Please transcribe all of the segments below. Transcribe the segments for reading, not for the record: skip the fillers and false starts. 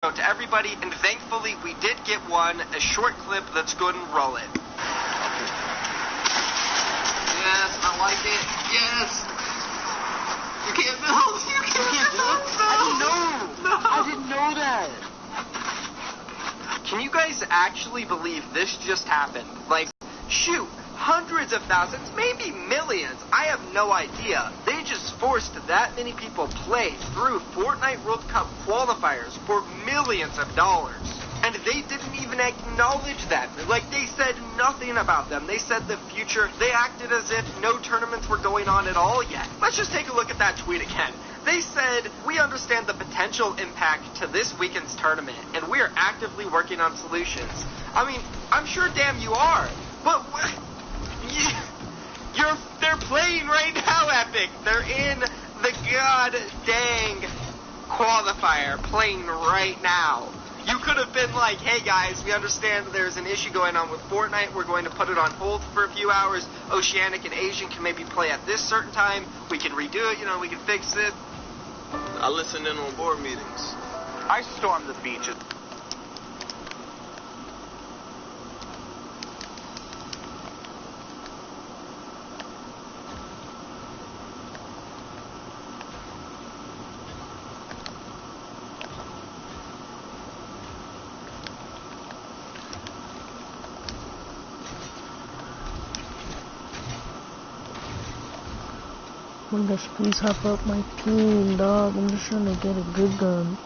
to everybody, and thankfully we did get one, a short clip. Let's go ahead and roll it. Yes, I like it. Yes. You can't build. You can't build. I didn't know that. Can you guys actually believe this just happened? Like, shoot, hundreds of thousands, maybe millions. I have no idea. They just forced that many people play through Fortnite World Cup qualifiers for millions of dollars. And they didn't even acknowledge them. Like, they said nothing about them. They said the future. They acted as if no tournaments were going on at all yet. Let's just take a look at that tweet again. They said, we understand the potential impact to this weekend's tournament, and we are actively working on solutions. I mean, I'm sure damn you are. But they're playing right now, Epic. They're in the god dang qualifier playing right now. You could have been like, hey guys, we understand there's an issue going on with Fortnite. We're going to put it on hold for a few hours. Oceanic and Asian can maybe play at this certain time. We can redo it, we can fix it. I listen in on board meetings. I stormed the beaches. Oh my gosh, please hop up my team, dog. I'm just trying to get a good gun.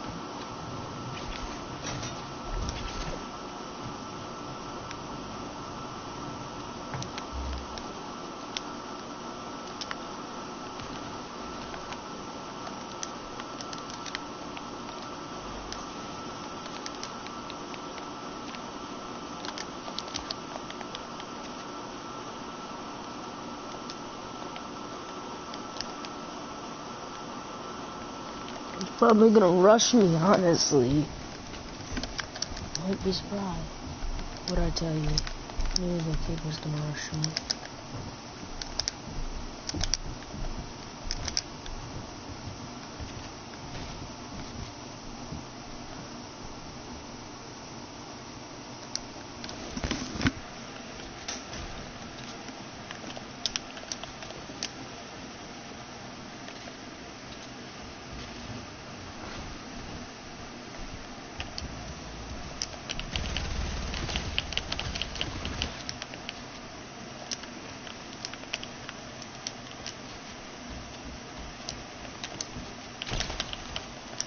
Probably gonna rush me, honestly. I won't be surprised. What'd I tell you? Maybe the kid was gonna rush me.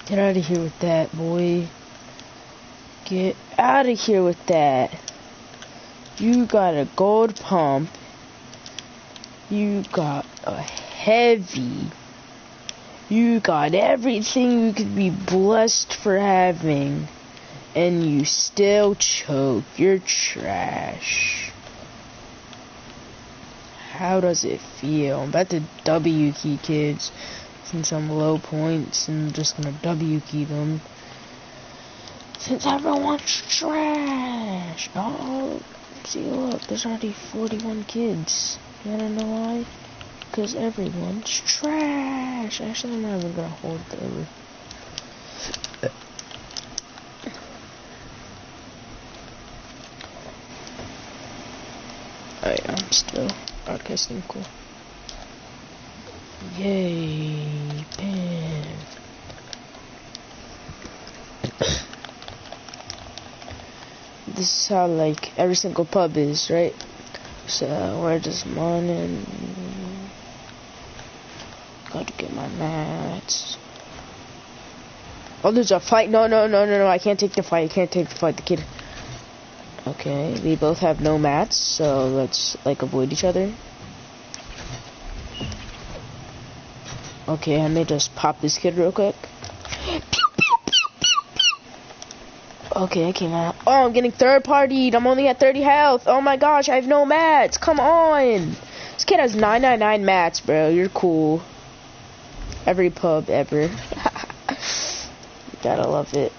Get out of here with that, boy. Get out of here with that. You got a gold pump. You got a heavy. You got everything you could be blessed for having. And you still choke. You're trash. How does it feel? I'm about to W key kids. Since I'm low points, and I'm just gonna W key them. Since everyone's trash. Oh, see, look, there's already 41 kids. You wanna know why? Because everyone's trash. Actually, I'm not even gonna hold the over. Alright, I'm still broadcasting. Cool. Yay, pen. This is how, like, every single pub is, right? So, we're just morning. Gotta get my mats. Oh, there's a fight. No, I can't take the fight. I can't take the fight. The kid. Okay, we both have no mats, so let's, like, avoid each other. Okay, I may just pop this kid real quick. Okay, I came out. Oh, I'm getting third partied. I'm only at 30 health. Oh my gosh, I have no mats. Come on. This kid has 999 mats, bro. You're cool. Every pub ever. Gotta love it.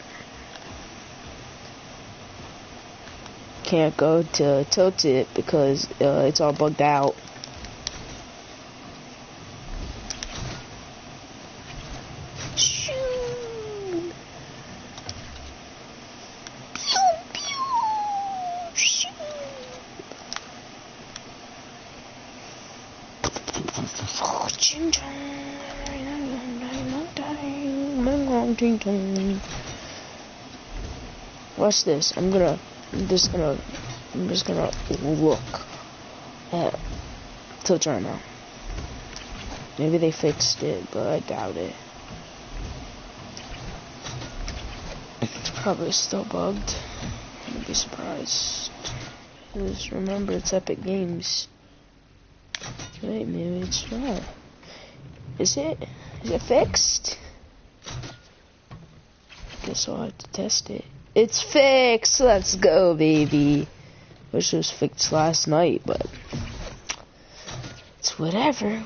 Can't go to Tilt It because it's all bugged out. Watch this. I'm just gonna look at Twitch right now. Maybe they fixed it, but I doubt it. It's probably still bugged. I'd be surprised. Just remember, it's Epic Games. Wait, maybe it's not. Is it? Is it fixed? Guess I'll have to test it. It's fixed! Let's go, baby. Wish it was fixed last night, but it's whatever.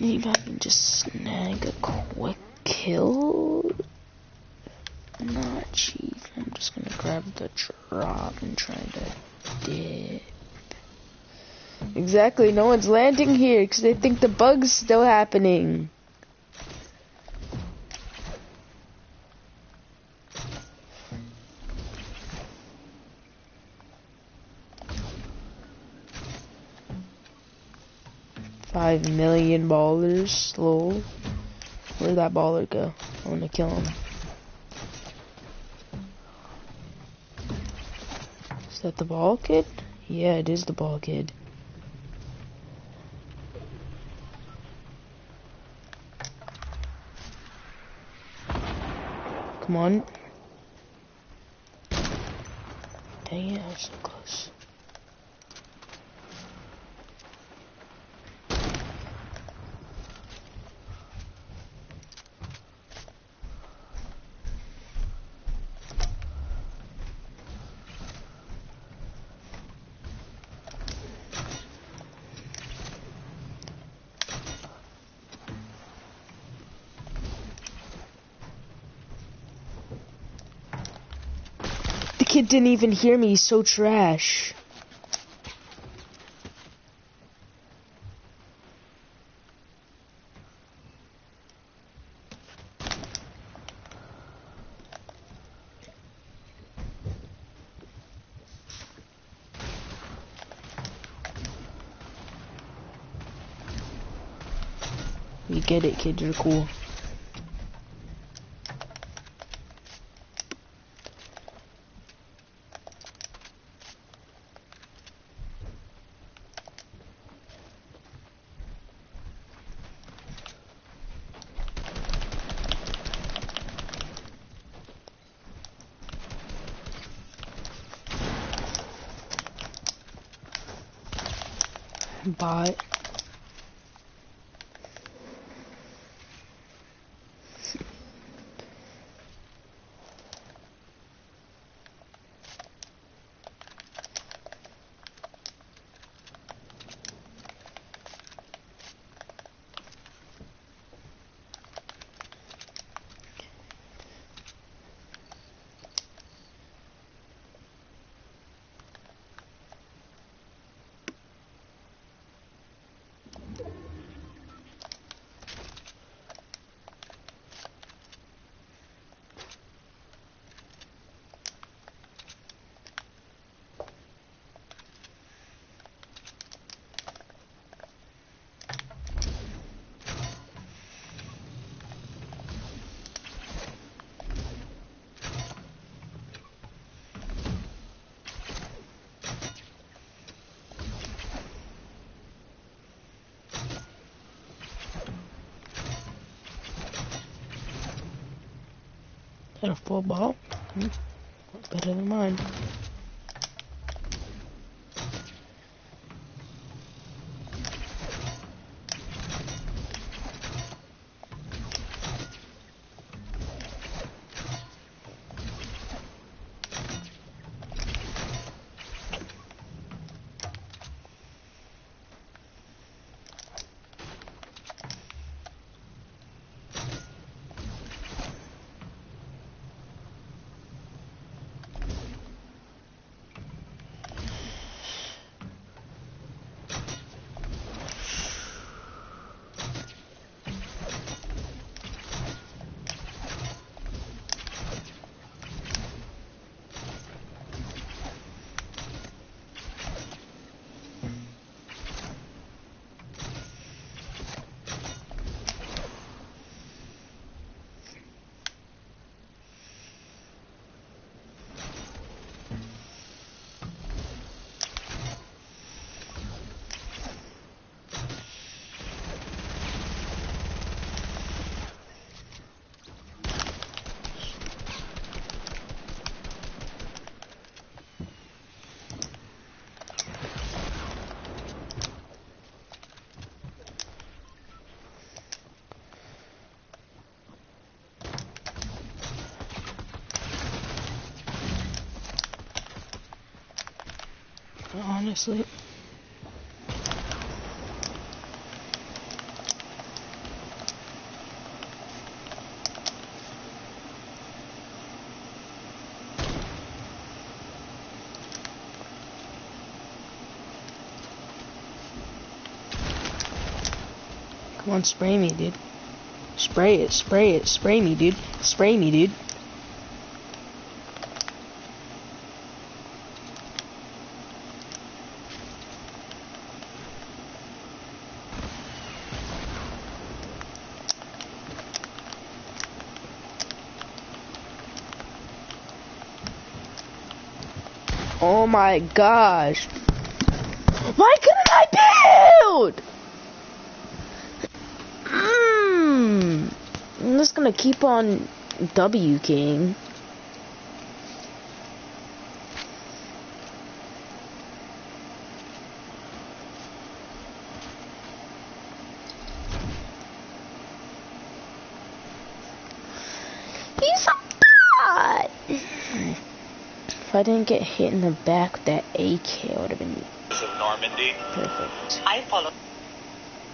Maybe I can just snag a quick kill. Not cheap. I'm just gonna grab the drop and try to dip. Exactly, no one's landing here because they think the bug's still happening. $5 million ballers, lol. Where'd that baller go? I wanna kill him. Is that the ball kid? Yeah, it is the ball kid. Come on. Dang it, I was so close. The kid didn't even hear me, he's so trash. You get it, kid, you're cool. Bot. Got a full ball? Better than mine. honestly. Come on, spray me, dude. Spray it, spray it, spray me, dude. Spray me, dude. Oh my gosh. Why couldn't I build? I'm just gonna keep on W king. He's a bot. If I didn't get hit in the back with that AK, it would have been Of Normandy. perfect. I follow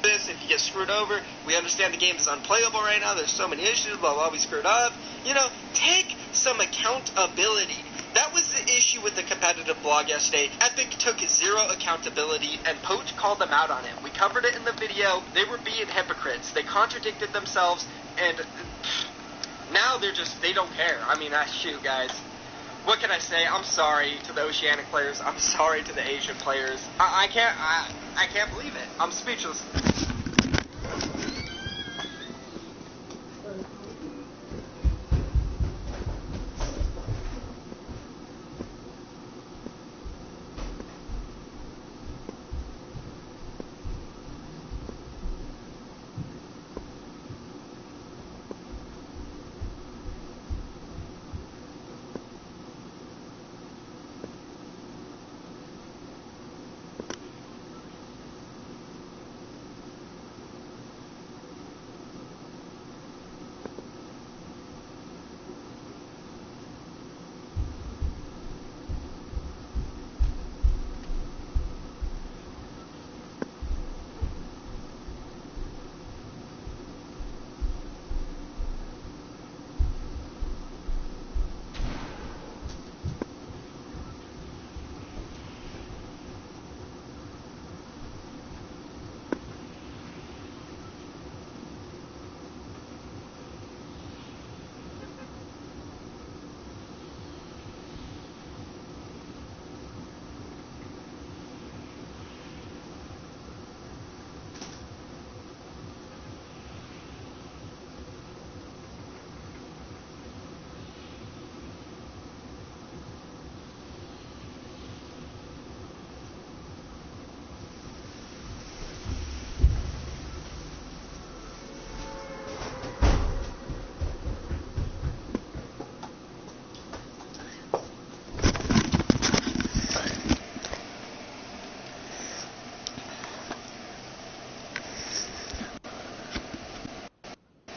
this. If you get screwed over, we understand the game is unplayable right now. There's so many issues, blah, blah, we screwed up. You know, take some accountability. That was the issue with the competitive blog yesterday. Epic took zero accountability, and Poach called them out on it. We covered it in the video. They were being hypocrites. They contradicted themselves, and now they don't care. I mean, shoot, guys. What can I say? I'm sorry to the Oceanic players. I'm sorry to the Asian players. I can't believe it. I'm speechless.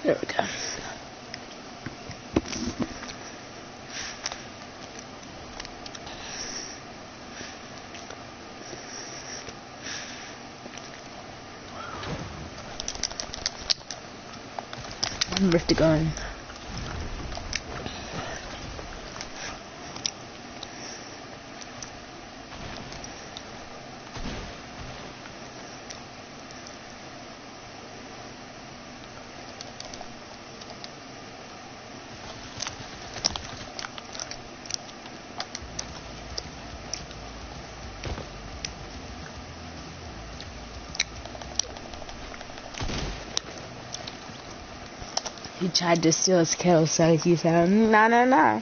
There we go. Rift the gun. He tried to steal his kill, so he said, "No, no, no."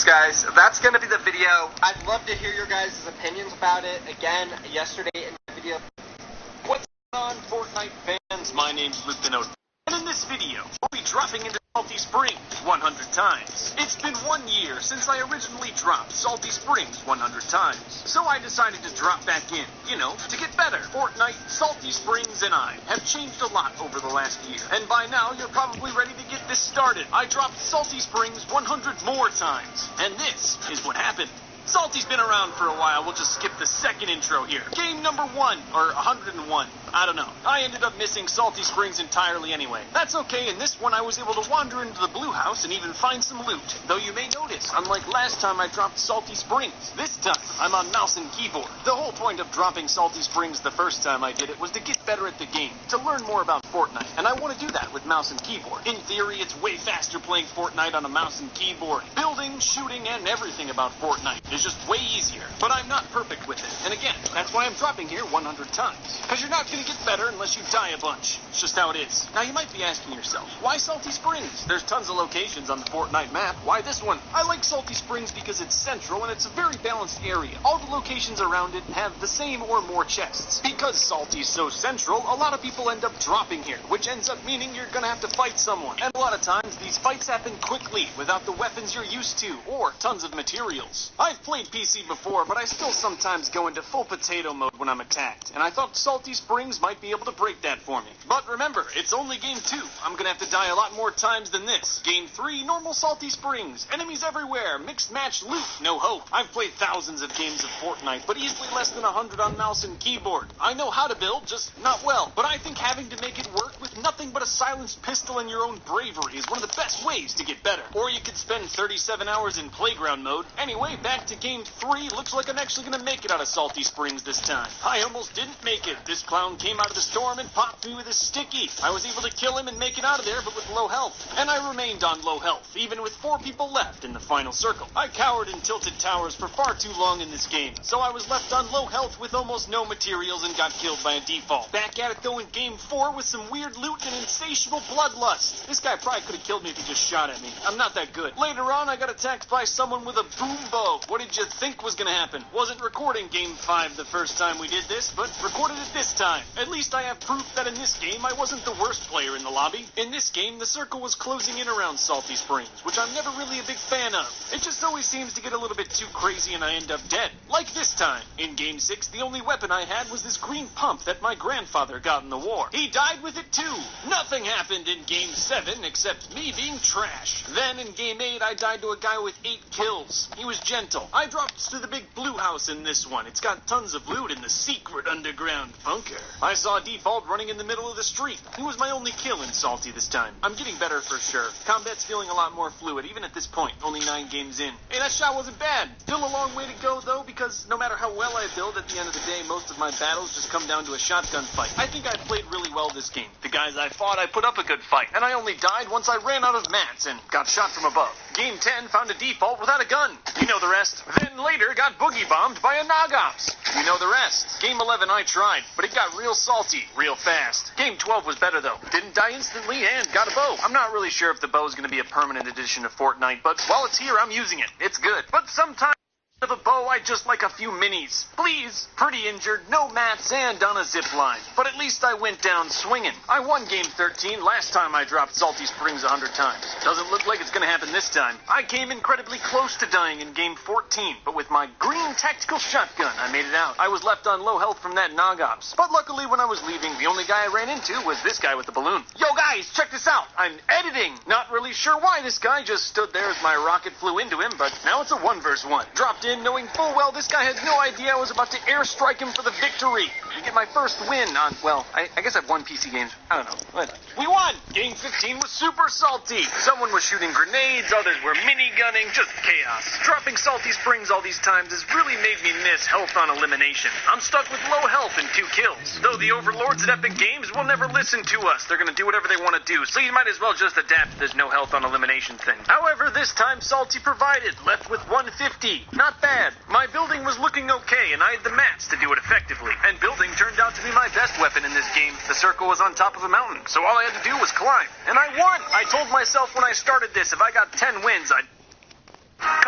Guys, that's going to be the video. I'd love to hear your guys' opinions about it. Again, yesterday in the video. What's on, Fortnite fans? My name's Lieutenant. And in this video, we'll be dropping into Salty Springs 100 times. It's been 1 year since I originally dropped Salty Springs 100 times. So I decided to drop back in, to get better. Fortnite, Salty Springs, and I have changed a lot over the last year. And by now, you're probably ready to get this started. I dropped Salty Springs 100 more times. And this is what happened. Salty's been around for a while. We'll just skip the second intro here. Game number 1, or 101. I don't know. I ended up missing Salty Springs entirely anyway. That's okay. In this one, I was able to wander into the blue house and even find some loot. Though you may notice, unlike last time I dropped Salty Springs, this time I'm on mouse and keyboard. The whole point of dropping Salty Springs the first time I did it was to get better at the game, to learn more about Fortnite. And I want to do that with mouse and keyboard. In theory, it's way faster playing Fortnite on a mouse and keyboard. Building, shooting, and everything about Fortnite is just way easier. But I'm not perfect with it. And again, that's why I'm dropping here 100 times. Because you're not going to get better unless you die a bunch. It's just how it is. Now you might be asking yourself, why Salty Springs? There's tons of locations on the Fortnite map. Why this one? I like Salty Springs because it's central and it's a very balanced area. All the locations around it have the same or more chests. Because Salty's so central, a lot of people end up dropping here, which ends up meaning you're gonna have to fight someone. And a lot of times, these fights happen quickly, without the weapons you're used to, or tons of materials. I've played PC before, but I still sometimes go into full potato mode when I'm attacked, and I thought Salty Springs might be able to break that for me. But remember, it's only game 2. I'm gonna have to die a lot more times than this. Game 3, normal Salty Springs. Enemies everywhere, mixed match loot, no hope. I've played thousands of games of Fortnite, but easily less than 100 on mouse and keyboard. I know how to build, just not well. But I think having to make it work with nothing but a silenced pistol and your own bravery is one of the best ways to get better. Or you could spend 37 hours in playground mode. Anyway, back to game 3. Looks like I'm actually gonna make it out of Salty Springs this time. I almost didn't make it. This clown came out of the storm and popped me with a sticky. I was able to kill him and make it out of there, but with low health. And I remained on low health, even with 4 people left in the final circle. I cowered in tilted towers for far too long in this game, so I was left on low health with almost no materials and got killed by a default. Back at it though in game 4 with some weird loot and insatiable bloodlust. This guy probably could have killed me if he just shot at me. I'm not that good. Later on, I got attacked by someone with a boom bow. What did you think was gonna happen? Wasn't recording game 5 the first time we did this, but recorded it this time. At least I have proof that in this game I wasn't the worst player in the lobby. In this game, the circle was closing in around Salty Springs, which I'm never really a big fan of. It just always seems to get a little bit too crazy and I end up dead. Like this time. In game 6, the only weapon I had was this green pump that my grandfather got in the war. He died with it too. Nothing happened in game 7 except me being trash. Then in game 8, I died to a guy with 8 kills. He was gentle. I dropped to the big blue house in this one. It's got tons of loot in the secret underground bunker. I saw Default running in the middle of the street. He was my only kill in Salty this time. I'm getting better for sure. Combat's feeling a lot more fluid, even at this point, only 9 games in. Hey, that shot wasn't bad. Still a long way to go though, because no matter how well I build, at the end of the day, most of my battles just come down to a shotgun fight. I think I played really well this game. The guys I fought, I put up a good fight, and I only died once I ran out of mats and got shot from above. Game 10 found a Default without a gun. You know the rest. Then later got boogie bombed by a Nogops. You know the rest. Game 11 I tried, but it got real salty, real fast. Game 12 was better though. Didn't die instantly and got a bow. I'm not really sure if the bow is going to be a permanent addition to Fortnite, but while it's here, I'm using it. It's good. But sometimes of a bow, I just like a few minis. Please. Pretty injured, no mats, and on a zip line. But at least I went down swinging. I won game 13 last time I dropped Salty Springs 100 times. Doesn't look like it's gonna happen this time. I came incredibly close to dying in game 14, but with my green tactical shotgun, I made it out. I was left on low health from that Nogops. But luckily when I was leaving, the only guy I ran into was this guy with the balloon. Yo guys, check this out. I'm editing. Not really sure why this guy just stood there as my rocket flew into him, but now it's a 1v1. Dropped in knowing full well this guy had no idea I was about to airstrike him for the victory. To get my first win on, well, I guess I've won PC games. I don't know. What? We won! Game 15 was super salty. Someone was shooting grenades, others were mini-gunning, just chaos. Dropping Salty Springs all these times has really made me miss health on elimination. I'm stuck with low health and 2 kills. Though the overlords at Epic Games will never listen to us. They're gonna do whatever they want to do, so you might as well just adapt to this no health on elimination thing. However, this time Salty provided, left with 150. Not bad. My building was looking okay, and I had the mats to do it effectively. And building turned out to be my best weapon in this game. The circle was on top of a mountain, so all I had to do was climb. And I won! I told myself when I started this, if I got 10 wins, I'd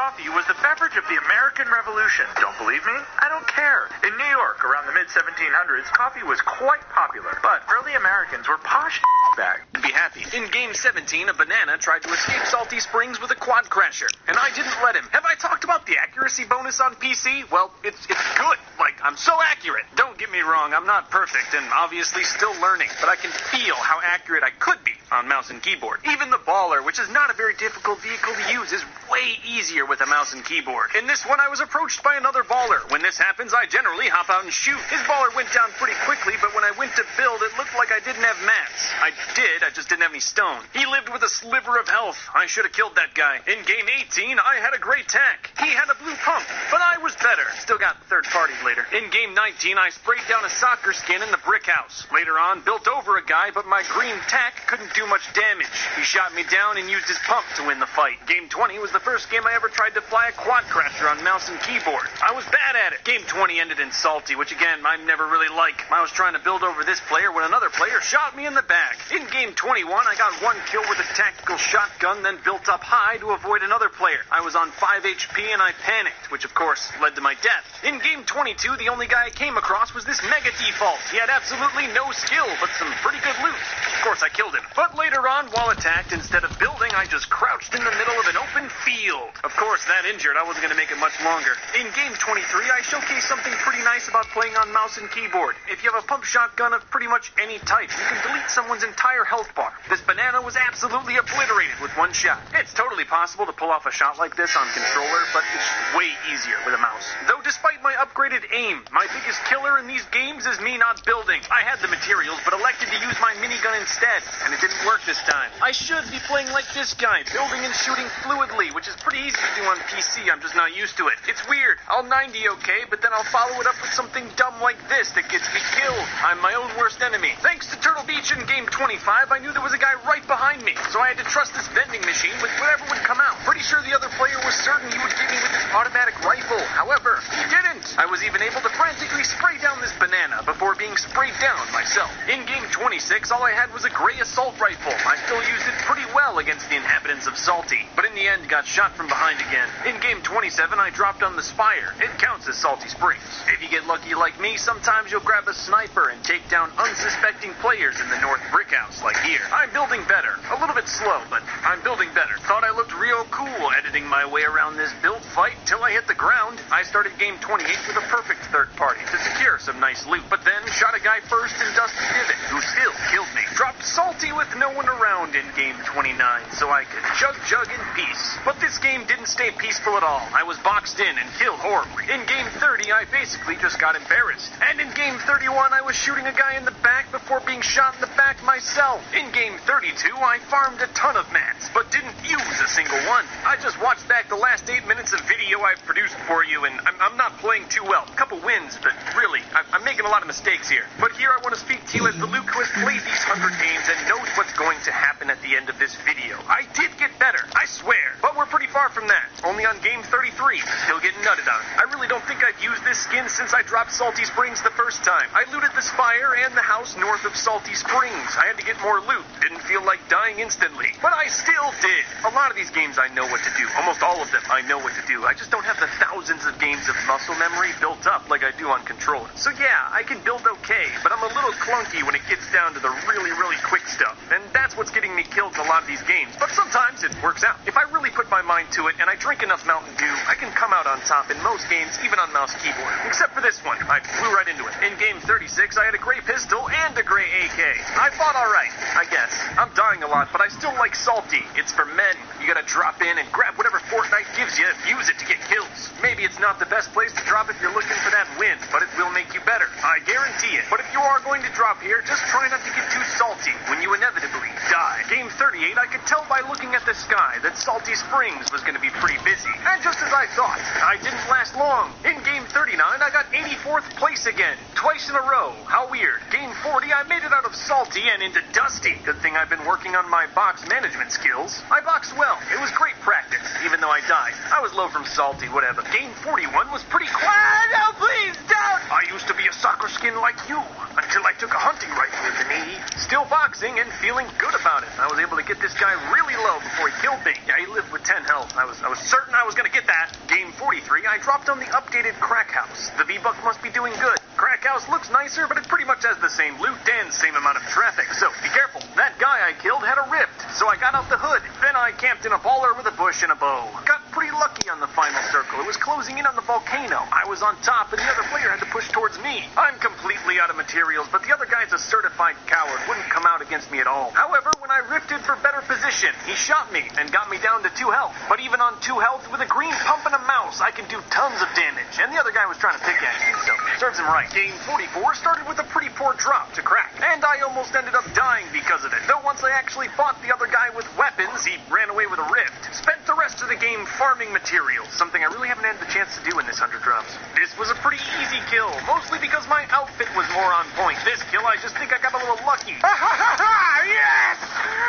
coffee was the beverage of the American Revolution. Don't believe me? I don't care. In New York, around the mid-1700s, coffee was quite popular, but early Americans were posh bags. Be happy. In Game 17, a banana tried to escape Salty Springs with a quad crasher, and I didn't let him. Have I talked about the accuracy bonus on PC? Well, it's good. Like, I'm so accurate. Don't get me wrong, I'm not perfect, and obviously still learning, but I can feel how accurate I could be on mouse and keyboard. Even the baller, which is not a very difficult vehicle to use, is way easier with a mouse and keyboard. In this one, I was approached by another baller. When this happens, I generally hop out and shoot. His baller went down pretty quickly, but when I went to build, it looked like I didn't have mats. I just didn't have any stone. He lived with a sliver of health. I should have killed that guy. In Game 18, I had a great tack. He had a blue pump, but I was better. Still got third-partied later. In Game 19, I sprayed down a soccer skin in the brick house. Later on, built over a guy, but my green tack couldn't do much damage. He shot me down and used his pump to win the fight. Game 20 was the first game I ever tried to fly a quad crasher on mouse and keyboard. I was bad at it. Game 20 ended in Salty, which again, I never really like. I was trying to build over this player when another player shot me in the back. In Game 21, I got one kill with a tactical shotgun, then built up high to avoid another player. I was on 5 HP and I panicked, which of course led to my death. In Game 22, the only guy I came across was this mega default. He had absolutely no skill, but some pretty good loot. Of course, I killed him. But later on, while attacked, instead of building, I just crouched in the middle of an open field. Of course, that injured, I wasn't going to make it much longer. In Game 23, I showcased something pretty nice about playing on mouse and keyboard. If you have a pump shotgun of pretty much any type, you can delete someone's entire health bar. This banana was absolutely obliterated with one shot. It's totally possible to pull off a shot like this on controller, but it's way easier with a mouse. Though despite my upgraded aim, my biggest killer in these games is me not building. I had the materials, but elected to use my minigun instead, and it didn't work this time. I should be playing like this guy, building and shooting fluidly, which is pretty easy to do on PC. I'm just not used to it. It's weird. I'll 90 okay, but then I'll follow it up with something dumb like this that gets me killed. I'm my own worst enemy. Thanks to Turtle Beach in Game 25, I knew there was a guy right behind me, so I had to trust this vending machine with whatever would come out. Pretty sure the other player was certain he would get me with his automatic rifle. However, he didn't. I was even able to frantically spray down this banana before being sprayed down myself. In Game 26, all I had was a gray assault rifle. I still used it pretty well against the inhabitants of Salty, but in the end got shot from behind again. In Game 27, I dropped on the Spire. It counts as Salty Springs. If you get lucky like me, sometimes you'll grab a sniper and take down unsuspecting players in the North Brick House, like here. I'm building better. A little bit slow, but I'm building better. Thought I looked real cool editing my way around this build fight till I hit the ground. I started Game 28 with a perfect third party to secure some nice loot, but then shot a guy first in Dusty Divot, who still killed me. Dropped Salty with no one around in Game 29, so I could chug in peace. But this game didn't stay peaceful at all. I was boxed in and killed horribly. In Game 30, I basically just got embarrassed. And in Game 31, I was shooting a guy in the back before being shot in the back myself. In Game 32, I farmed a ton of mats, but didn't use a single one. I just watched back the last 8 minutes of video I've produced for you, and I'm not playing too well. A couple wins, but really, I'm making a lot of mistakes here. But here I want to speak to you as the Luke who has played these 100 games and knows what's going to happen at the end of this video. I did get better, I swear, but we're pretty far from that. Only on Game 33, still getting nutted on. I really don't think I've used this skin since I dropped Salty Springs the first time. I looted the Spire and the house north of Salty Springs. I had to get more loot. Didn't feel like dying instantly, but I still did. A lot of these games I know what to do. Almost all of them I know what to do. I just don't have the thousands of games of muscle memory built up like I do on controller. So yeah, I can build okay, but I'm a little clunky when it gets down to the really quick stuff. And that's what's getting me killed in a lot of these games. But sometimes it works out. If I really put my mind to it and I drink enough Mountain Dew, I can come out on top in most games, even on mouse keyboard. Except for this one. I flew right into it. In Game 36, I had a gray pistol and a gray AK. I fought alright, I guess. I'm dying a lot, but I still like Salty. It's for men. You gotta drop in and grab whatever Fortnite gives you, use it to get kills. Maybe it's not the best place to drop if you're looking for that win, but it will make you better. I guarantee it. But if you are going to drop here, just try not to get too salty when you inevitably die. Game 38, I could tell by looking at the sky that Salty Springs was going to be pretty busy. And just as I thought, I didn't last long. In Game 39, I got 84th place again. Twice in a row. How weird. Game 40, I made it out of Salty and into Dusty. Good thing I've been working on my box management skills. I boxed well. It was great practice, even though I died. I was low from Salty, whatever. Game 41 was pretty quiet. No, please don't! I used to be a soccer skin like you, until I took a hunting rifle with the knee. Still boxing and feeling good about it. I was able to get this guy really low before he killed me. Yeah, he lived with 10 health. I was certain I was going to get that. Game 43, I dropped on the updated Crack House. The V-Buck must be doing good. Crack House looks nicer, but it pretty much has the same loot and same amount of traffic, so be careful. That guy I killed had a rift, so I got out the hood. Then I camped in a baller with a bush and a bow. Got pretty lucky on the final circle. It was closing in on the volcano. I was on top, and the other player had to push towards me. I'm completely out of materials, but the other guy's a certified coward. Wouldn't come out against me at all. However, when I rifted for better position, he shot me and got me down to 2 health. But even on 2 health, with a green pump and a mouse, I can do tons of damage. And the other guy was trying to pickaxe me, so serves him right. Game 44 started with a pretty poor drop to Crack, and I almost ended up dying because of it. Though once I actually fought the other guy with weapons, he ran away with a rift. Spent the rest of the game farming materials, something I really haven't had the chance to do in this 100 drops. This was a pretty easy kill, mostly because my outfit was more on point. This kill, I just think I got a little lucky. Yes!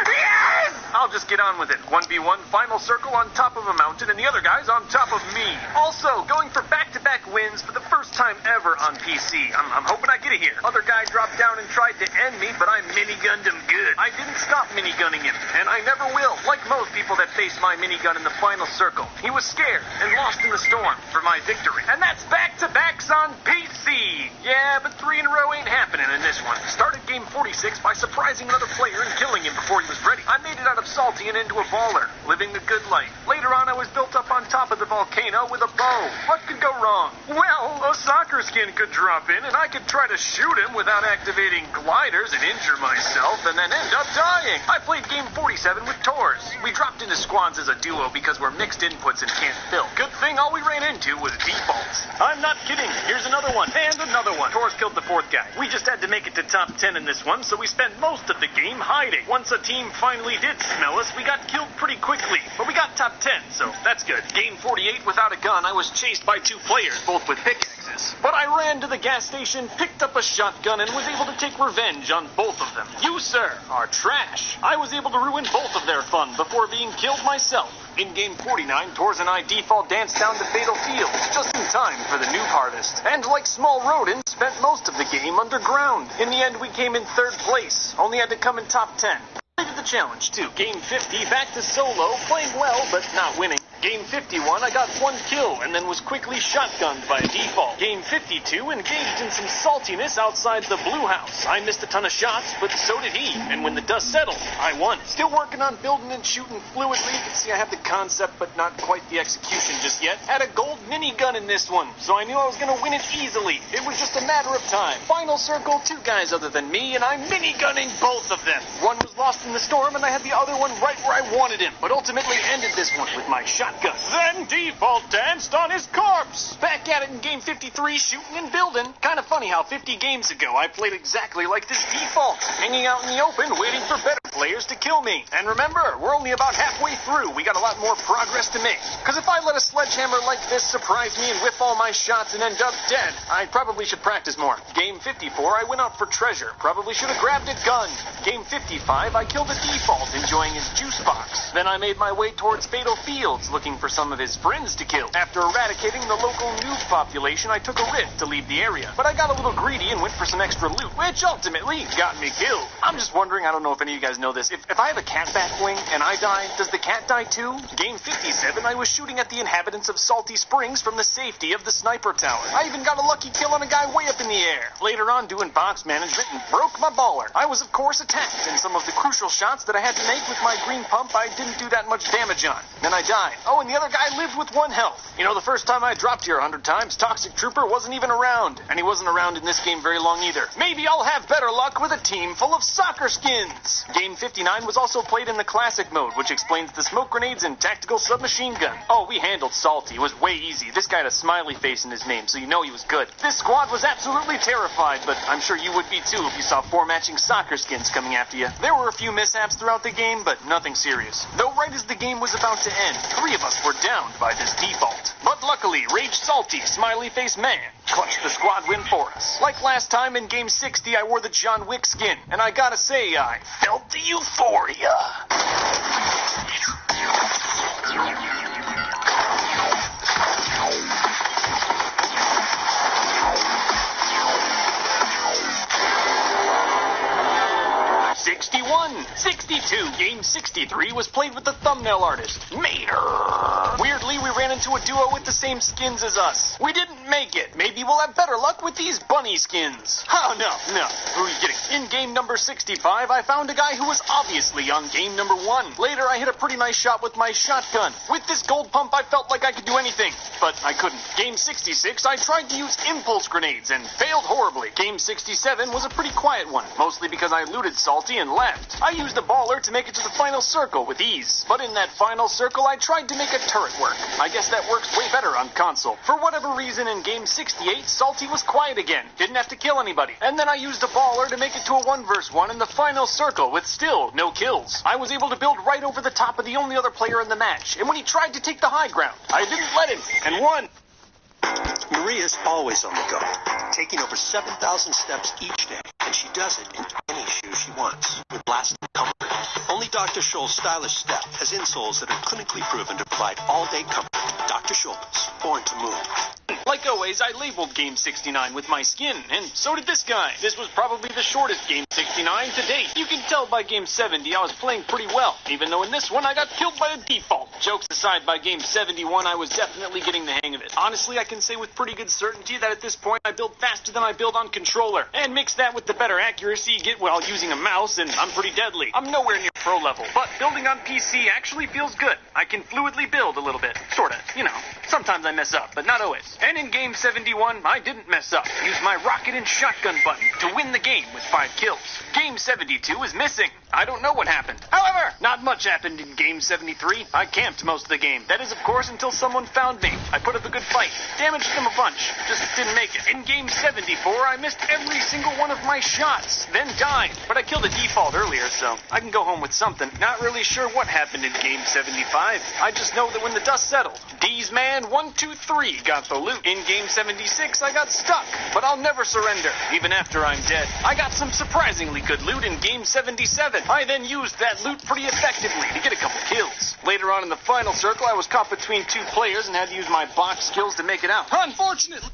Yes! I'll just get on with it. 1v1 final circle on top of a mountain, and the other guy's on top of me. Also, going for back-to-back wins for the first time ever on PC. I'm hoping I get it here. Other guy dropped down and tried to end me, but I minigunned him good. I didn't stop minigunning him, and I never will, like most people that faced my minigun in the final circle. He was scared and lost in the storm for my victory. And that's back-to-backs on PC. Yeah, but 3 in a row ain't happening in this one. Started game 46 by surprising another player and killing him before he was ready. I made it out of salty and into a baller, living a good life. Later on, I was built up on top of the volcano with a bow. What could go wrong? Well, a soccer skin could drop in, and I could try to shoot him without activating gliders and injure myself, and then end up dying. I played game 47 with Tors. We dropped into squads as a duo because we're mixed inputs and can't fill. Good thing all we ran into was defaults. I'm not kidding. Here's another one, and another one. Tors killed the 4th guy. We just had to make it to top 10 in this one, so we spent most of the game hiding. Once a team finally did smell us, we got killed pretty quickly, but we got top 10, so that's good. Game 48, without a gun, I was chased by 2 players, both with pickaxes. But I ran to the gas station, picked up a shotgun, and was able to take revenge on both of them. You, sir, are trash. I was able to ruin both of their fun before being killed myself. In game 49, Tors and I default danced down to Fatal Fields, just in time for the noob harvest. And like small rodents, spent most of the game underground. In the end, we came in 3rd place. Only had to come in top 10. I did the challenge, too. Game 50, back to solo, playing well, but not winning. Game 51, I got 1 kill, and then was quickly shotgunned by default. Game 52, engaged in some saltiness outside the blue house. I missed a ton of shots, but so did he, and when the dust settled, I won. Still working on building and shooting fluidly. You can see I have the concept, but not quite the execution just yet. Had a gold minigun in this one, so I knew I was going to win it easily. It was just a matter of time. Final circle, 2 guys other than me, and I'm minigunning both of them. One was lost in the storm, and I had the other one right where I wanted him, but ultimately ended this one with my shotgun. Then default danced on his corpse. Back at it in game 53, shooting and building. Kind of funny how 50 games ago I played exactly like this default, hanging out in the open, waiting for better players to kill me. And remember, we're only about halfway through. We got a lot more progress to make. Because if I let a sledgehammer like this surprise me and whiff all my shots and end up dead, I probably should practice more. Game 54, I went out for treasure. Probably should have grabbed a gun. Game 55, I killed a default, enjoying his juice box. Then I made my way towards Fatal Fields, looking for some of his friends to kill. After eradicating the local noob population, I took a rift to leave the area. But I got a little greedy and went for some extra loot, which ultimately got me killed. I'm just wondering, I don't know if any of you guys know this, if I have a cat bat wing and I die, does the cat die too? Game 57, I was shooting at the inhabitants of Salty Springs from the safety of the sniper tower. I even got a lucky kill on a guy way up in the air. Later on, doing box management and broke my baller. I was, of course, attacked, and some of the crucial shots that I had to make with my green pump I didn't do that much damage on. Then I died. Oh, and the other guy lived with 1 health. You know, the first time I dropped here 100 times, Toxic Trooper wasn't even around. And he wasn't around in this game very long either. Maybe I'll have better luck with a team full of soccer skins. Game 59 was also played in the classic mode, which explains the smoke grenades and tactical submachine gun. Oh, we handled Salty. It was way easy. This guy had a smiley face in his name, so you know he was good. This squad was absolutely terrified, but I'm sure you would be too if you saw 4 matching soccer skins coming after you. There were a few mishaps throughout the game, but nothing serious. Though right as the game was about to end, 3 of us were downed by this default. But luckily, Rage Salty, Smiley Face Man, clutched the squad win for us. Like last time in Game 60, I wore the John Wick skin, and I gotta say, I felt the euphoria. 61, 62. Game 63 was played with the thumbnail artist, Mater. Weirdly, we ran into a duo with the same skins as us. We didn't make it. Maybe we'll have better luck with these bunny skins. Oh, no. Who are you kidding? In game number 65, I found a guy who was obviously on game number 1. Later, I hit a pretty nice shot with my shotgun. With this gold pump, I felt like I could do anything, but I couldn't. Game 66, I tried to use impulse grenades and failed horribly. Game 67 was a pretty quiet one, mostly because I looted Salty and left. I used a baller to make it to the final circle with ease, but in that final circle, I tried to make a turret work. I guess that works way better on console. For whatever reason, in game 68, Salty was quiet again. Didn't have to kill anybody. And then I used a baller to make it to a 1v1 in the final circle with still no kills. I was able to build right over the top of the only other player in the match, and when he tried to take the high ground, I didn't let him, and won. Maria's always on the go, taking over 7,000 steps each day, and she does it in any shoes she wants, with lasting comfort. Only Dr. Scholl's stylish step has insoles that are clinically proven to provide all-day comfort. Dr. Scholl's, born to move. Like always, I labeled Game 69 with my skin, and so did this guy. This was probably the shortest Game 69 to date. You can tell by Game 70 I was playing pretty well, even though in this one I got killed by the default. Jokes aside, by Game 71 I was definitely getting the hang of it. Honestly, I can say with pretty good certainty that at this point I build faster than I build on controller. And mix that with the better accuracy you get while using a mouse, and I'm pretty deadly. I'm nowhere near pro level, but building on PC actually feels good. I can fluidly build a little bit. Sorta, you know. Sometimes I mess up, but not always. And in Game 71, I didn't mess up. Used my rocket and shotgun button to win the game with 5 kills. Game 72 is missing. I don't know what happened. However, not much happened in Game 73. I camped most of the game. That is, of course, until someone found me. I put up a good fight. Damaged them a bunch. Just didn't make it. In Game 74, I missed every single one of my shots, then died. But I killed a default earlier, so I can go home with something. Not really sure what happened in Game 75. I just know that when the dust settled, D's Man 123 got the loot. In Game 76, I got stuck, but I'll never surrender, even after I'm dead. I got some surprisingly good loot in Game 77. I then used that loot pretty effectively to get a couple kills. Later on in the final circle, I was caught between 2 players and had to use my box skills to make it out. Unfortunately...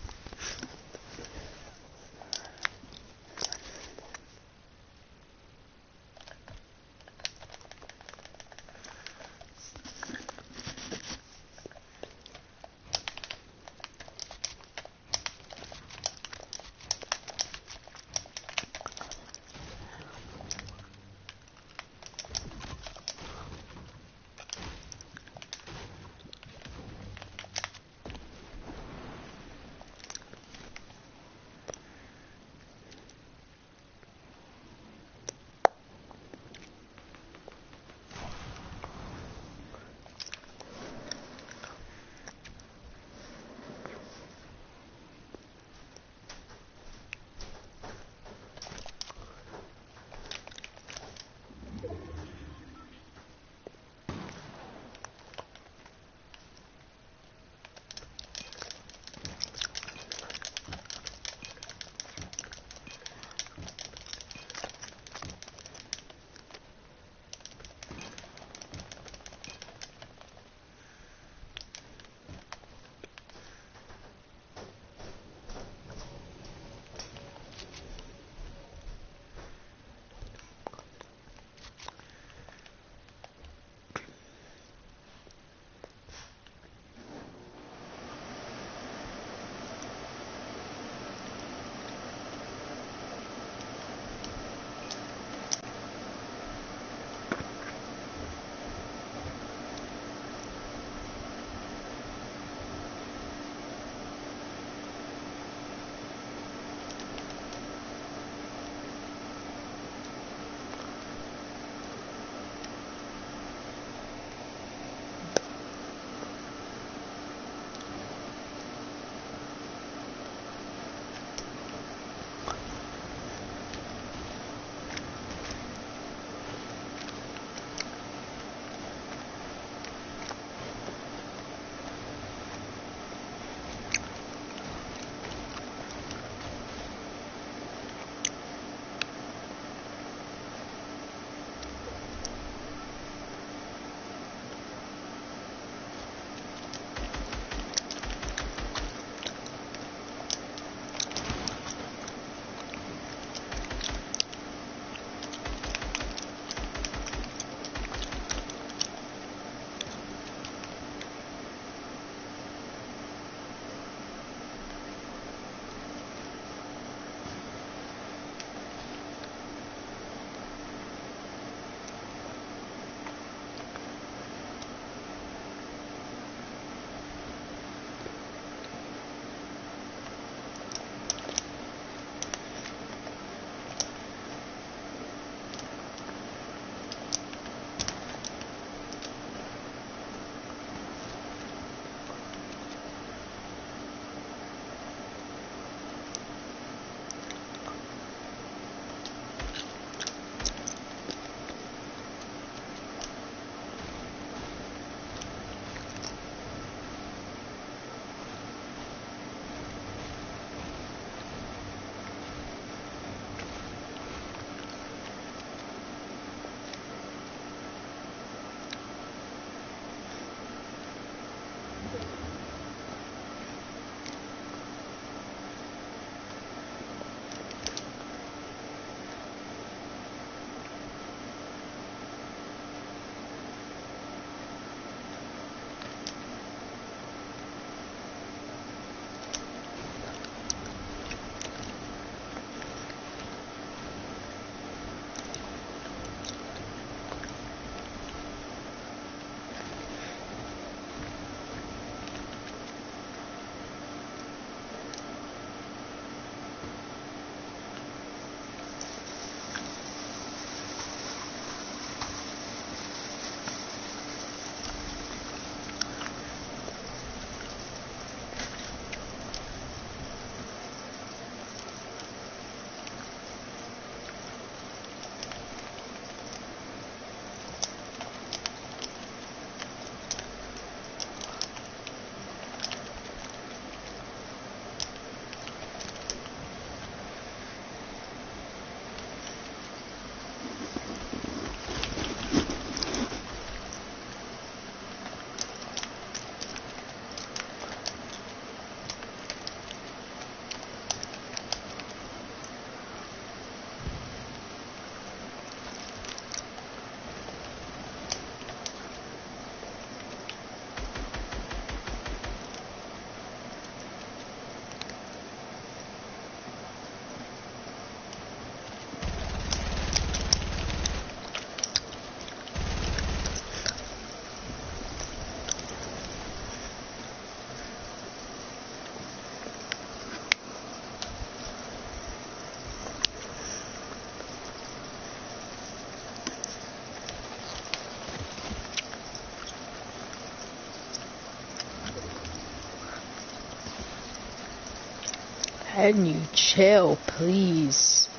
Can you chill, please?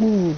Ooh.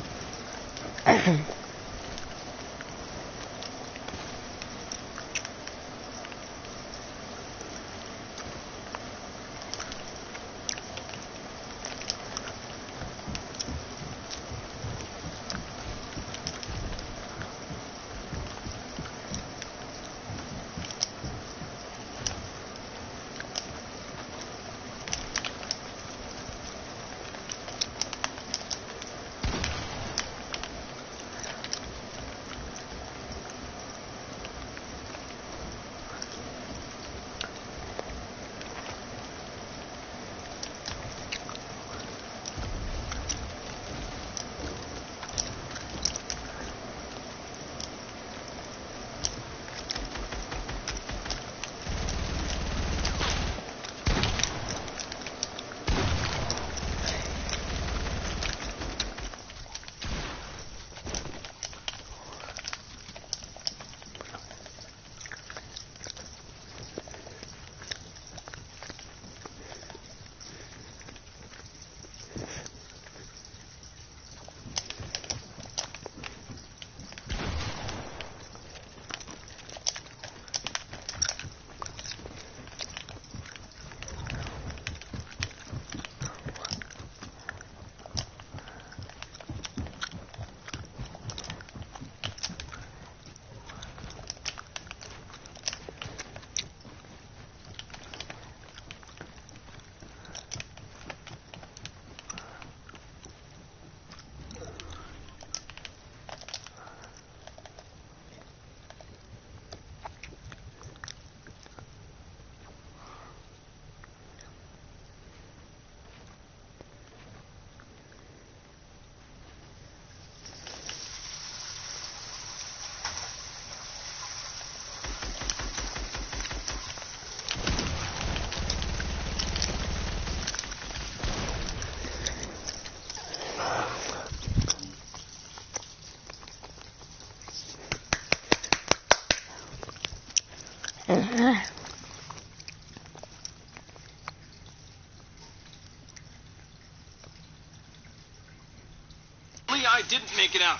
I didn't make it out.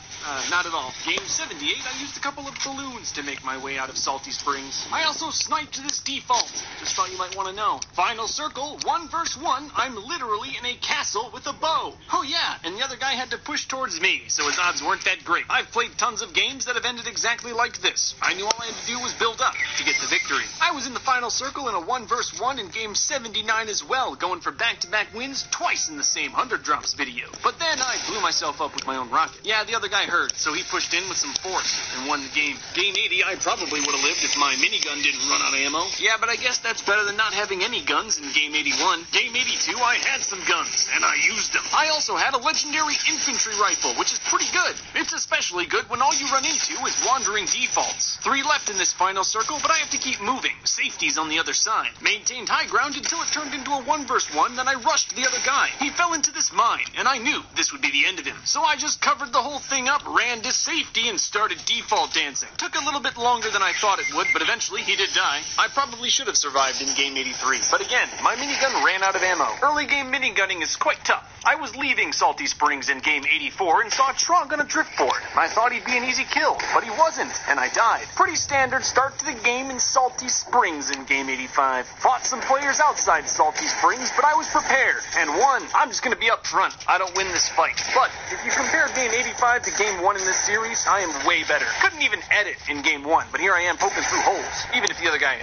Not at all. Game 78, I used a couple of balloons to make my way out of Salty Springs. I also sniped this default. Just thought you might want to know. Final circle, 1 versus 1. I'm literally in a castle with a bow. Oh yeah, and the other guy had to push towards me, so his odds weren't that great. I've played tons of games that have ended exactly like this. I knew all I had to do was build up to get the victory. I was in the final circle in a 1 versus 1 in game 79 as well, going for back-to-back wins twice in the same 100 drops video. But then I blew myself up with my own rocket. Yeah, the other guy heard, so he pushed in with some force and won the game. Game 80, I probably would have lived if my minigun didn't run out of ammo. Yeah, but I guess that's better than not having any guns in game 81. Game 82, I had some guns, and I used them. I also had a legendary infantry rifle, which is pretty good. It's especially good when all you run into is wandering defaults. 3 left in this final circle, but I have to keep moving. Safety's on the other side. Maintained high ground until it turned into a 1 versus 1, then I rushed the other guy. He fell into this mine, and I knew this would be the end of him. So I just covered the whole thing up, ran to safety, and started default dancing. Took a little bit longer than I thought it would, but eventually he did die. I probably should have survived in game 83. But again, my minigun ran out of ammo. Early game minigunning is quite tough. I was leaving Salty Springs in game 84 and saw a Trog on a driftboard. I thought he'd be an easy kill, but he wasn't, and I died. Pretty standard start to the game in Salty Springs in game 85. Fought some players outside Salty Springs, but I was prepared, and won. I'm just gonna be up front. I don't win this fight. But if you compare game 85 to game 1 in this series, I am way better. Couldn't even edit in game 1, but here I am poking through holes, even if the other guy,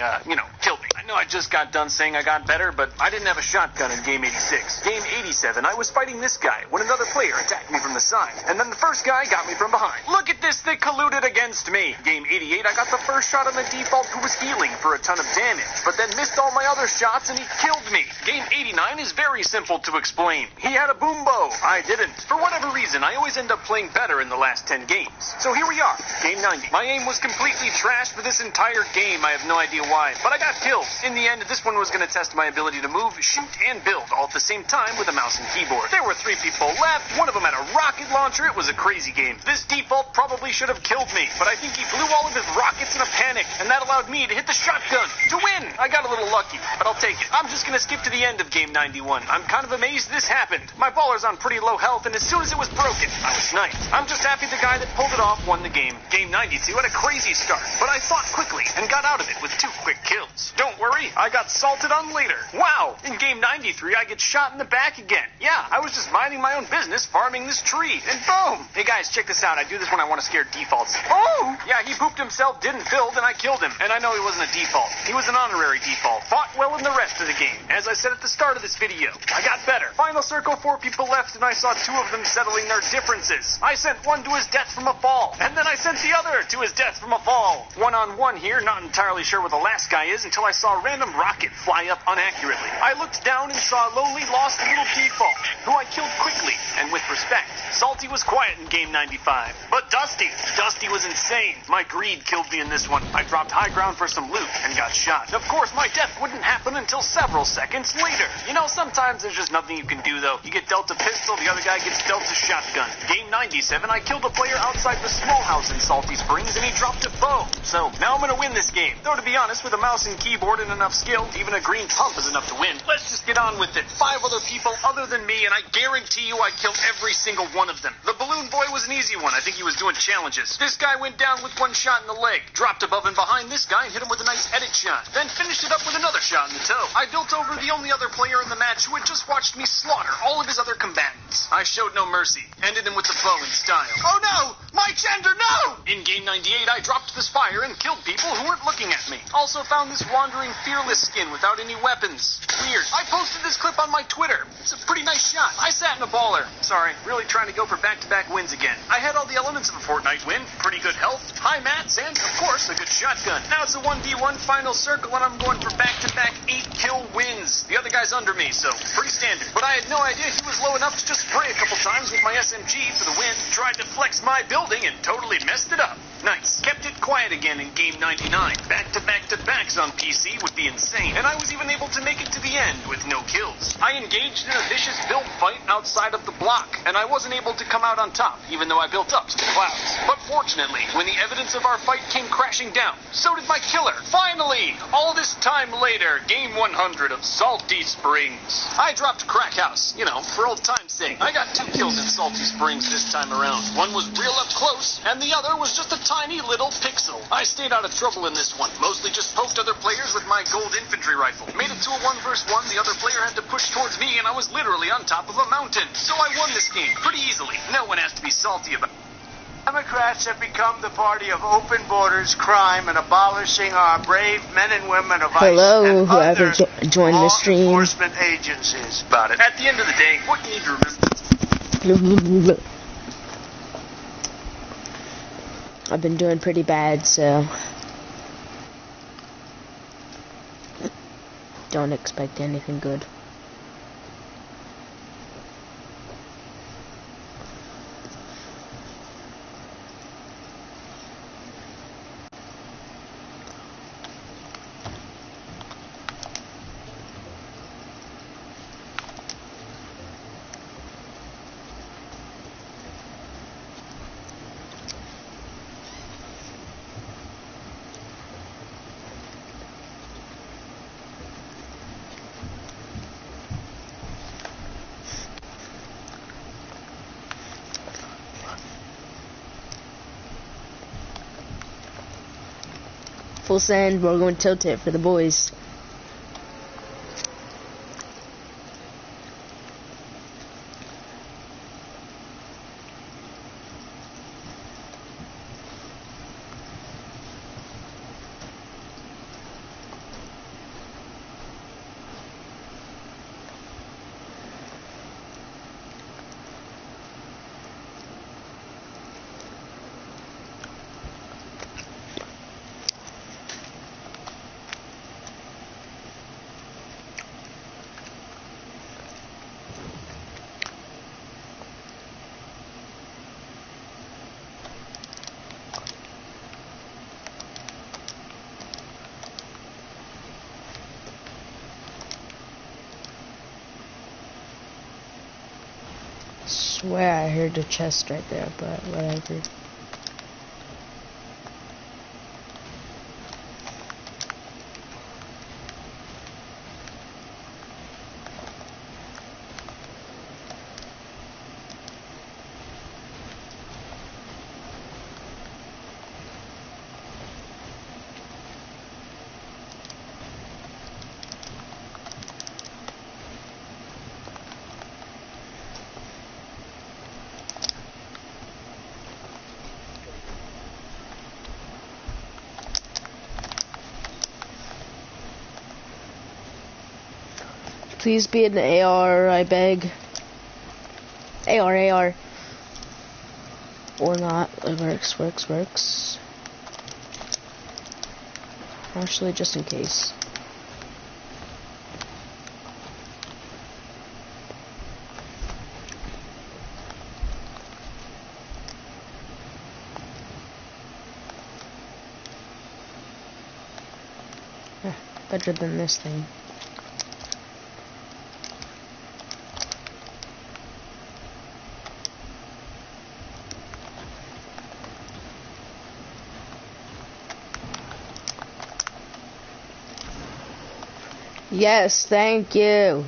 killed me. know I just got done saying I got better, but I didn't have a shotgun in Game 86. Game 87, I was fighting this guy when another player attacked me from the side, and then the first guy got me from behind. Look at this, they colluded against me. Game 88, I got the first shot on the default who was healing for a ton of damage, but then missed all my other shots and he killed me. Game 89 is very simple to explain. He had a boom bow. I didn't. For whatever reason, I always end up playing better in the last 10 games. So here we are, Game 90. My aim was completely trashed for this entire game. I have no idea why, but I got kills. In the end, this one was going to test my ability to move, shoot, and build all at the same time with a mouse and keyboard. There were 3 people left. One of them had a rocket launcher. It was a crazy game. This default probably should have killed me, but I think he blew all of his rockets in a panic, and that allowed me to hit the shotgun to win. I got a little lucky, but I'll take it. I'm just going to skip to the end of Game 91. I'm kind of amazed this happened. My baller's on pretty low health, and as soon as it was broken, I was sniped. I'm just happy the guy that pulled it off won the game. Game 92 had a crazy start, but I fought quickly and got out of it with 2 quick kills. Don't worry, I got salted on later. Wow, in Game 93, I get shot in the back again. Yeah, I was just minding my own business, farming this tree, and boom! Hey guys, check this out. I do this when I want to scare defaults. Oh! Yeah, he pooped himself, didn't build, and I killed him. And I know he wasn't a default. He was an honorary default. Fought well in the rest of the game. As I said at the start of this video, I got better. Final circle, 4 people left, and I saw 2 of them settling their differences. I sent one to his death from a fall, and then I sent the other to his death from a fall. 1-on-1 here, not entirely sure where the last guy is until I saw a random rocket fly up unaccurately. I looked down and saw a lowly lost little default, who I killed quickly and with respect. Salty was quiet in Game 95, but Dusty was insane. My greed killed me in this one. I dropped high ground for some loot and got shot. Of course, my death wouldn't happen until several seconds later. You know, sometimes there's just nothing you can do, though. You get dealt a pistol, the other guy gets dealt a shotgun. Game 97, I killed a player outside the small house in Salty Springs, and he dropped a bow. So, now I'm gonna win this game. Though, to be honest, with a mouse and keyboard and enough skill, even a green pump is enough to win. Let's just get on with it. 5 other people other than me, and I guarantee you I killed every single one of them. The balloon boy was an easy one. I think he was doing challenges. This guy went down with 1 shot in the leg, dropped above and behind this guy and hit him with a nice edit shot, then finished it up with another shot in the toe. I built over the only other player in the match who had just watched me slaughter all of his other combatants. I showed no mercy, ended him with the bow in style. Oh no! My gender, no! In Game 98, I dropped the spire and killed people who weren't looking at me. Also found this wandering fearless skin without any weapons. Weird. I posted this clip on my Twitter. It's a pretty nice shot. I sat in a baller. Sorry, really trying to go for back-to-back wins again. I had all the elements of a Fortnite win. Pretty good health, high mats, and, of course, a good shotgun. Now it's a 1v1 final circle, and I'm going for back-to-back 8-kill wins. The other guy's under me, so pretty standard. But I had no idea he was low enough to just spray a couple times with my SMG for the win. Tried to flex my building and totally messed it up. Nice. Kept it quiet again in Game 99. Back-to-back-to-backs on PC would be insane, and I was even able to make it to the end with no kills. I engaged in a vicious build fight outside of the block, and I wasn't able to come out on top, even though I built up to the clouds. But fortunately, when the evidence of our fight came crashing down, so did my killer. Finally! All this time later, Game 100 of Salty Springs. I dropped Crack House, you know, for old time's sake. I got 2 kills in Salty Springs this time around. One was real up close, and the other was just a tiny little pixel. I stayed out of trouble in this one, mostly just poked other players with my gold infantry rifle. Made it to a 1 versus 1, the other player had to push towards me, and I was literally on top of a mountain. So I won this game pretty easily. No one has to be salty about it. Democrats have become the party of open borders, crime, and abolishing our brave men and women of ICE Hello, and whoever other joined the law stream. enforcement agencies. About it. At the end of the day, what you need to remember... I've been doing pretty bad, so don't expect anything good. Full send, we're going to tilt it for the boys. swear I heard the chest right there, but whatever. Please be an AR, I beg. AR. Or not. It works. Actually, just in case. Better than this thing. Yes, thank you.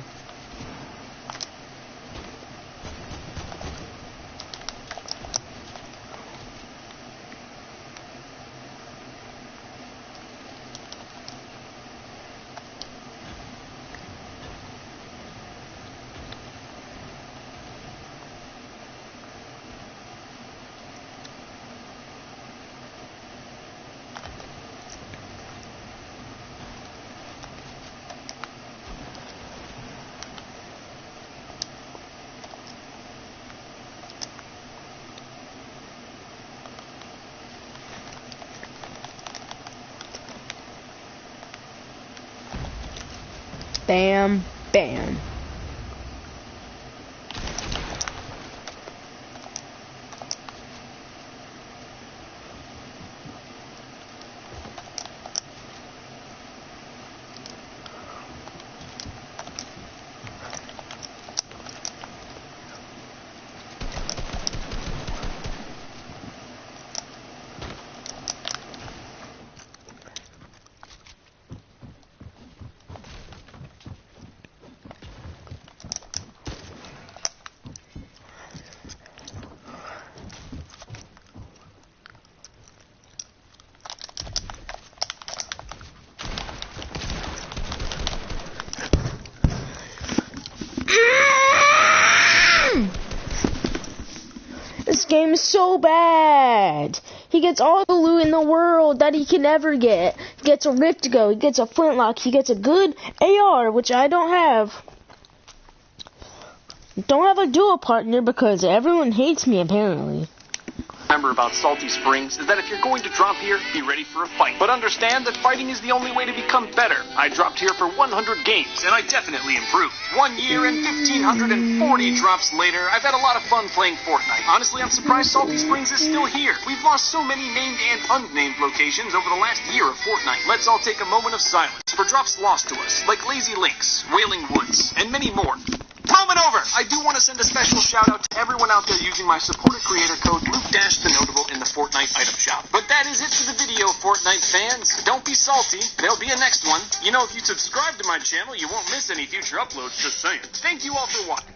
Bam, bam. This game is so bad. He gets all the loot in the world that he can ever get. He gets a Rift Go, he gets a Flintlock, he gets a good AR, which I don't have. Don't have a dual partner because everyone hates me apparently. Remember about Salty Springs is that if you're going to drop here, be ready for a fight. But understand that fighting is the only way to become better. I dropped here for 100 games, and I definitely improved. 1 year and 1,540 drops later, I've had a lot of fun playing Fortnite. Honestly, I'm surprised Salty Springs is still here. We've lost so many named and unnamed locations over the last year of Fortnite. Let's all take a moment of silence for drops lost to us, like Lazy Links, Wailing Woods, and many more. Moment over! I do want to send a special shout out to everyone out there using my supporter creator code Luke-the-Notable in the Fortnite item shop. But that is it for the video, Fortnite fans. Don't be salty. There'll be a next one. You know, if you subscribe to my channel, you won't miss any future uploads, just saying. Thank you all for watching.